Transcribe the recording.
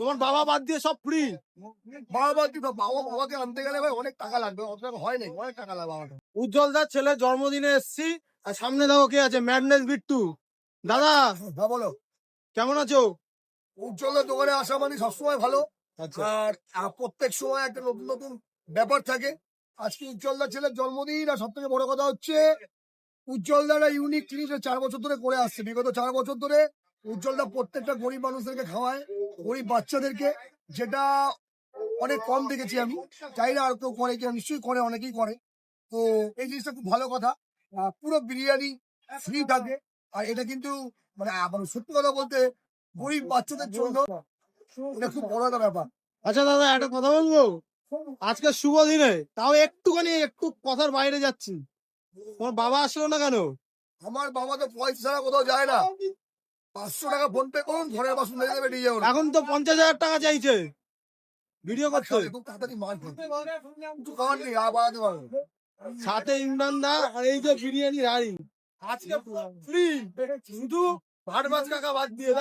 তোমার বাবা বাদ দিয়ে সব ফ্রি। বাবা বাদ দিয়ে বাবাকে আনতে গেলে ভাই অনেক টাকা লাগবে, অত টাকা হয় নাই, অনেক টাকা লাগবে বাবাটা। উজ্জ্বল দার ছেলে জন্মদিনে এসছি, আর সামনে দেখো কে আছে, ম্যাডনেস বিট্টু। দাদা হ্যাঁ বলো। কেমন আছো? উজ্জ্বলের দোকানে আসা মানে সবসময় ভালো। আচ্ছা, আর প্রত্যেক সময় একটা নতুন নতুন ব্যাপার থাকে। আজকে উজ্জ্বলদার ছেলের জন্মদিন, আর সব থেকে বড় কথা হচ্ছে উজ্জ্বলদারা ইউনিক জিনিস 4 বছর ধরে করে আসছে। বিগত 4 বছর ধরে উজ্জ্বলদা প্রত্যেকটা গরিব মানুষদেরকে খাওয়ায়, গরিব বাচ্চাদেরকে, যেটা অনেক কম দেখেছি আমি। চাই না আর কেউ করে কি, নিশ্চয়ই করে, অনেকেই করে। তো এই জিনিসটা খুব ভালো কথা। পুরো বিরিয়ানি ফ্রি থাকে। আর এটা কিন্তু মানে সত্যি কথা বলতে গরিব বাচ্চাদের জন্য এটা খুব বড় একটা ব্যাপার। আচ্ছা দাদা একটা কথা বলবো, আজকে শুভ দিনে তাও একটু কথার বাইরে যাচ্ছি, তোমার বাবা আসলো না কেন? আমার বাবা তো পয়সা ছাড়া কোথাও যায় না। 500 টাকা ফোন পে করুন, ঘরের বাসন দিয়ে দেবে, নিয়ে যাবো। এখন তো 50,000 টাকা চাইছে ভিডিও করতে। খুব তাড়াতাড়ি মার কিছু খাওয়ার নেই, আর বাড়াতে পারবো। সাথে ইমরান দা আর এই যে বিরিয়ানি হাড়ি আজকে ফ্রি, শুধু ভাট মাছ কাকা বাদ দিয়ে।